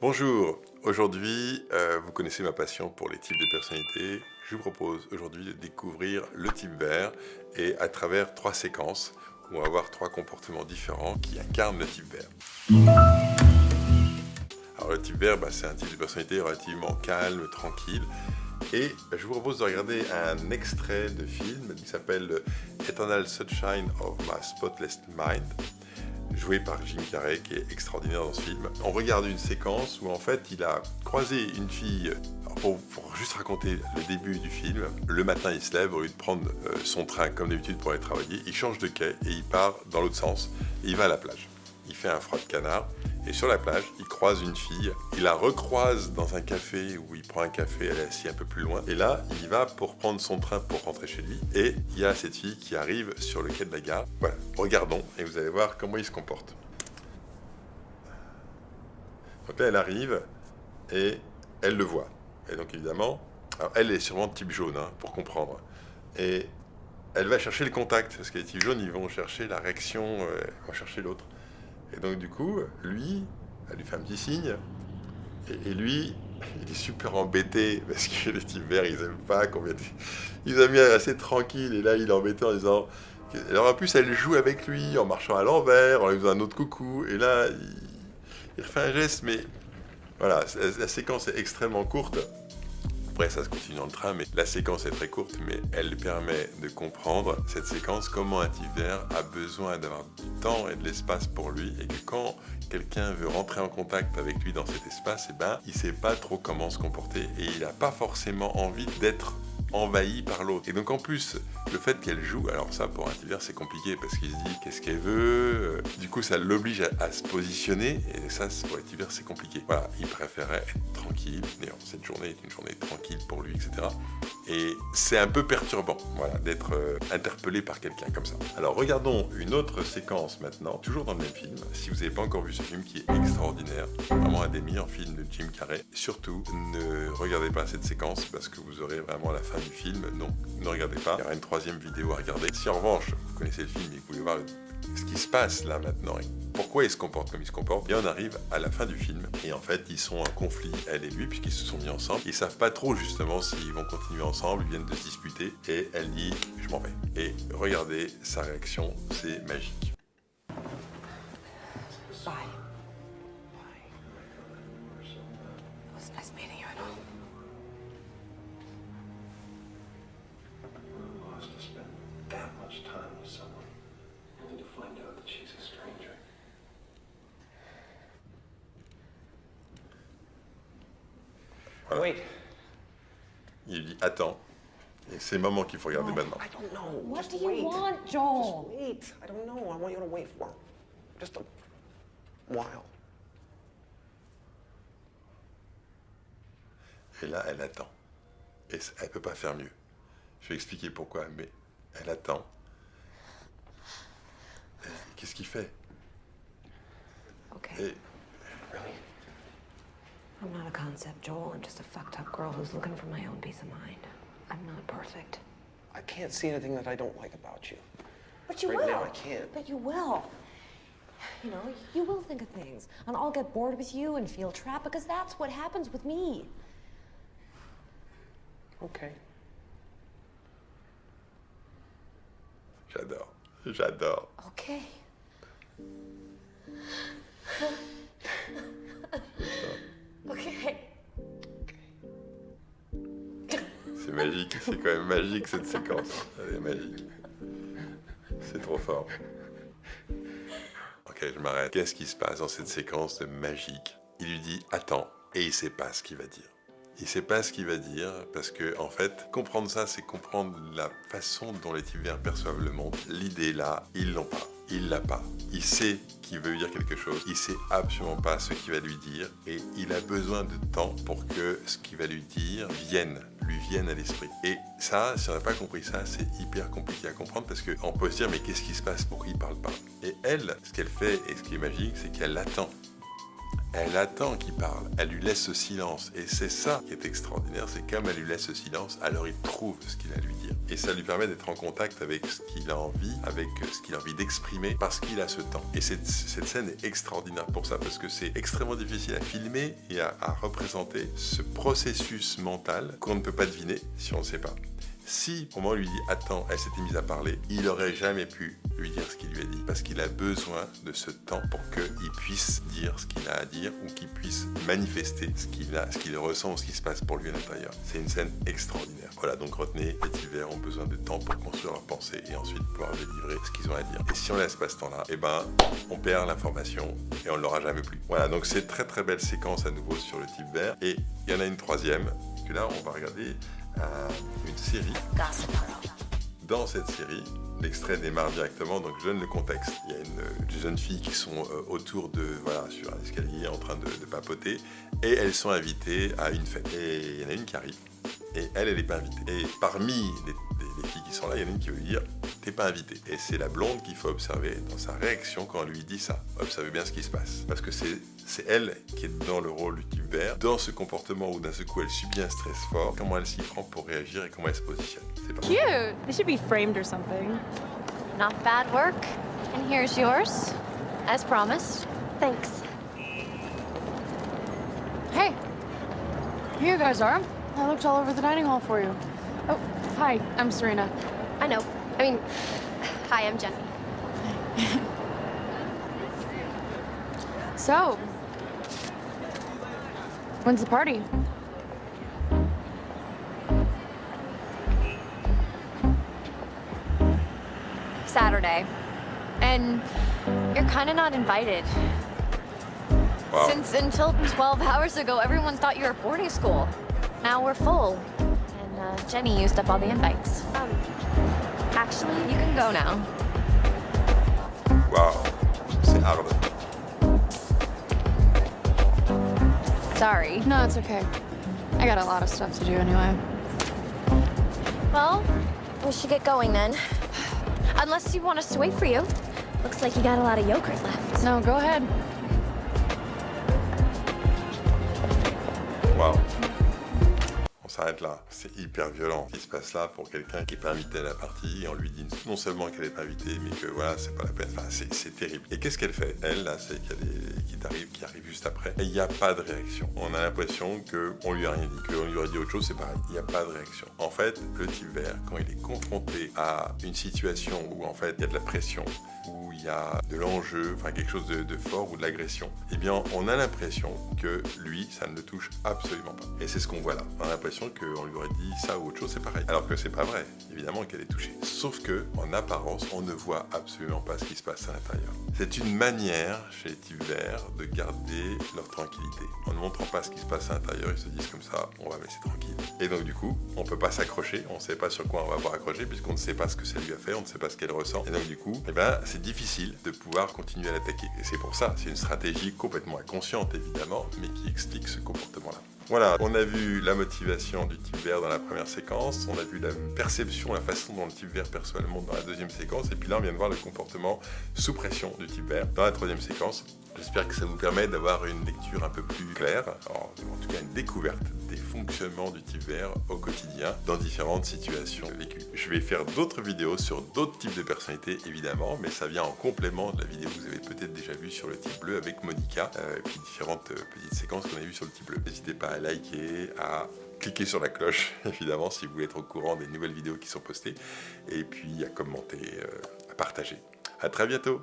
Bonjour, aujourd'hui vous connaissez ma passion pour les types de personnalités. Je vous propose aujourd'hui de découvrir le type vert et à travers 3 séquences où on va voir 3 comportements différents qui incarnent le type vert. Alors le type vert, c'est un type de personnalité relativement calme, tranquille. Et je vous propose de regarder un extrait de film qui s'appelle Eternal Sunshine of My Spotless Mind, joué par Jim Carrey, qui est extraordinaire dans ce film. On regarde une séquence où en fait il a croisé une fille. Alors pour juste raconter le début du film, le matin il se lève, au lieu de prendre son train comme d'habitude pour aller travailler, il change de quai et il part dans l'autre sens et il va à la plage. Il fait un froid de canard et sur la plage il croise une fille, il la recroise dans un café où il prend un café, elle est assise un peu plus loin et là il y va pour prendre son train pour rentrer chez lui et il y a cette fille qui arrive sur le quai de la gare. Voilà, regardons et vous allez voir comment il se comporte. Donc là elle arrive et elle le voit et donc évidemment, alors elle est sûrement de type jaune pour comprendre et elle va chercher le contact parce que les types jaunes ils vont chercher la réaction, ils vont chercher l'autre. Et donc du coup, lui, elle lui fait un petit signe, et lui, il est super embêté, parce que les types verts, ils aiment pas qu'on vienne... Ils aiment bien rester tranquille, et là, il est embêté en disant... Alors en plus, elle joue avec lui, en marchant à l'envers, en lui faisant un autre coucou, et là, il refait un geste, mais... Voilà, la séquence est extrêmement courte. Après, ça se continue dans le train, mais la séquence est très courte, mais elle permet de comprendre, cette séquence, comment un type vert a besoin d'avoir du temps et de l'espace pour lui, et que quand quelqu'un veut rentrer en contact avec lui dans cet espace, il sait pas trop comment se comporter, et il n'a pas forcément envie d'être envahi par l'autre. Et donc en plus, le fait qu'elle joue, alors ça pour un type vert c'est compliqué parce qu'il se dit qu'est-ce qu'elle veut, du coup ça l'oblige à se positionner et ça pour les types verts c'est compliqué. Voilà, il préférait être tranquille, d'ailleurs cette journée est une journée tranquille pour lui, etc. Et c'est un peu perturbant, voilà, d'être interpellé par quelqu'un comme ça. Alors regardons une autre séquence maintenant, toujours dans le même film, si vous n'avez pas encore vu ce film qui est extraordinaire, vraiment un des meilleurs films de Jim Carrey. Surtout, ne regardez pas cette séquence parce que vous aurez vraiment la fin du film, donc ne regardez pas, il y aura une 3e vidéo à regarder. Si en revanche, vous connaissez le film et que vous voulez voir ce qui se passe là maintenant, et pourquoi il se comporte comme il se comporte, bien on arrive à la fin du film, et en fait ils sont en conflit, elle et lui, puisqu'ils se sont mis ensemble, ils savent pas trop justement s'ils vont continuer ensemble, ils viennent de se disputer, et elle dit « je m'en vais ». Et regardez sa réaction, c'est magique. Bye. It was nice meeting you and all. Who wants to spend that much time with someone only to find out that she's a stranger? Voilà. Wait. Il lui dit « attends ». Et c'est le moment qu'il faut regarder maintenant. I don't know. What Just do you wait. want, Joel? Just wait. I don't know. I want you to wait for just a while. Et là, elle attend. Et elle peut pas faire mieux. Je vais expliquer pourquoi, mais elle attend. Et qu'est-ce qu'il fait? Okay. Et Really? I'm not a concept, Joel. I'm just a fucked up girl who's looking for my own peace of mind. I'm not perfect. I can't see anything that I don't like about you. But you Right will. now, I can't. But you will. You know, you will think of things. And I'll get bored with you and feel trapped because that's what happens with me. Okay. j'adore, j'adore. Okay. Okay. C'est magique, c'est quand même magique cette séquence. Elle est magique. C'est trop fort. Ok, je m'arrête. Qu'est-ce qui se passe dans cette séquence de magique? Il lui dit attends, et il sait pas ce qu'il va dire. Il sait pas ce qu'il va dire parce que en fait, comprendre ça, c'est comprendre la façon dont les types verts perçoivent le monde. L'idée là, ils l'ont pas, il l'a pas. Il sait qu'il veut lui dire quelque chose, il sait absolument pas ce qu'il va lui dire et il a besoin de temps pour que ce qu'il va lui dire lui vienne à l'esprit. Et ça, si on n'a pas compris ça, c'est hyper compliqué à comprendre parce qu'on peut se dire mais qu'est-ce qui se passe, pourquoi il parle pas? Et elle, ce qu'elle fait et ce qui est magique, c'est qu'elle attend. Elle attend qu'il parle, elle lui laisse ce silence. Et c'est ça qui est extraordinaire, c'est comme elle lui laisse ce silence, alors il trouve ce qu'il a à lui dire. Et ça lui permet d'être en contact avec ce qu'il a envie, avec ce qu'il a envie d'exprimer, parce qu'il a ce temps. Et cette scène est extraordinaire pour ça, parce que c'est extrêmement difficile à filmer et à représenter ce processus mental qu'on ne peut pas deviner si on ne sait pas. Si, au moment où on lui dit « Attends, elle s'était mise à parler », il n'aurait jamais pu lui dire ce qu'il lui a dit. Parce qu'il a besoin de ce temps pour qu'il puisse dire ce qu'il a à dire ou qu'il puisse manifester ce qu'il ressent ou ce qui se passe pour lui à l'intérieur. C'est une scène extraordinaire. Voilà, donc retenez, les divers ont besoin de temps pour construire leurs pensées et ensuite pouvoir délivrer ce qu'ils ont à dire. Et si on laisse pas ce temps-là, eh ben, on perd l'information et on ne l'aura jamais plus. Voilà, donc c'est très très belle séquence à nouveau sur le type vert. Et il y en a une troisième, que là, on va regarder une série. Dans cette série, l'extrait démarre directement, donc je donne le contexte. Il y a des jeunes filles qui sont autour sur un escalier en train de papoter, et elles sont invitées à une fête. Et il y en a une qui arrive, et elle est pas invitée. Et parmi les filles qui sont là, il y en a une qui veut lui dire « t'es pas invitée ». Et c'est la blonde qu'il faut observer dans sa réaction quand on lui dit ça. Observez bien ce qui se passe. Parce que c'est elle qui est dans le rôle du type vert, dans ce comportement où d'un seul coup elle subit un stress fort, comment elle s'y prend pour réagir et comment elle se positionne. C'est parti. Cute! They should be framed or something. Not bad work. And here's yours, as promised. Thanks. Hey, here you guys are. I looked all over the dining hall for you. Oh, hi, I'm Serena. I know. I mean, hi, I'm Jenny. So, when's the party? Saturday. And you're kind of not invited. Wow. Since until 12 hours ago, everyone thought you were boarding school. Now we're full. And Jenny used up all the invites. Actually, you can go now. Waouh, c'est hard. Sorry. No, it's okay. I got a lot of stuff to do anyway. Well, we should get going then. Unless you want us to wait for you. Looks like you got a lot of yogurt left. No, go ahead. Waouh. On s'arrête là. C'est hyper violent ce qui se passe là pour quelqu'un qui n'est pas invité à la partie. Et on lui dit non seulement qu'elle n'est pas invitée, mais que voilà, c'est pas la peine. Enfin, c'est terrible. Et qu'est-ce qu'elle fait? Elle, là, c'est qui arrive juste après. Et il n'y a pas de réaction. On a l'impression qu'on lui a rien dit, qu'on lui aurait dit autre chose, c'est pareil. Il n'y a pas de réaction. En fait, le type vert, quand il est confronté à une situation où en fait il y a de la pression, où il y a de l'enjeu, enfin quelque chose de fort ou de l'agression, eh bien on a l'impression que lui, ça ne le touche absolument pas. Et c'est ce qu'on voit là. On a l'impression qu'on lui aurait dit ça ou autre chose, c'est pareil. Alors que c'est pas vrai, évidemment qu'elle est touchée. Sauf que, en apparence, on ne voit absolument pas ce qui se passe à l'intérieur. C'est une manière, chez les types verts, de garder leur tranquillité. En ne montrant pas ce qui se passe à l'intérieur, ils se disent comme ça, on va me laisser tranquille. Et donc du coup, on peut pas s'accrocher, on ne sait pas sur quoi on va pouvoir accrocher, puisqu'on ne sait pas ce que ça lui a fait, on ne sait pas ce qu'elle ressent. Et donc du coup, c'est difficile de pouvoir continuer à l'attaquer. Et c'est pour ça, c'est une stratégie complètement inconsciente évidemment, mais qui explique ce comportement-là. Voilà, on a vu la motivation du type vert dans la première séquence, on a vu la perception, la façon dont le type vert perçoit le monde dans la deuxième séquence, et puis là on vient de voir le comportement sous pression du type vert dans la troisième séquence. J'espère que ça vous permet d'avoir une lecture un peu plus claire, en tout cas une découverte des fonctionnements du type vert au quotidien dans différentes situations vécues. Je vais faire d'autres vidéos sur d'autres types de personnalités évidemment, mais ça vient en complément de la vidéo que vous avez peut-être déjà vue sur le type bleu avec Monica, et puis différentes petites séquences qu'on a vues sur le type bleu. N'hésitez pas à liker, à cliquer sur la cloche évidemment si vous voulez être au courant des nouvelles vidéos qui sont postées, et puis à commenter, à partager. À très bientôt.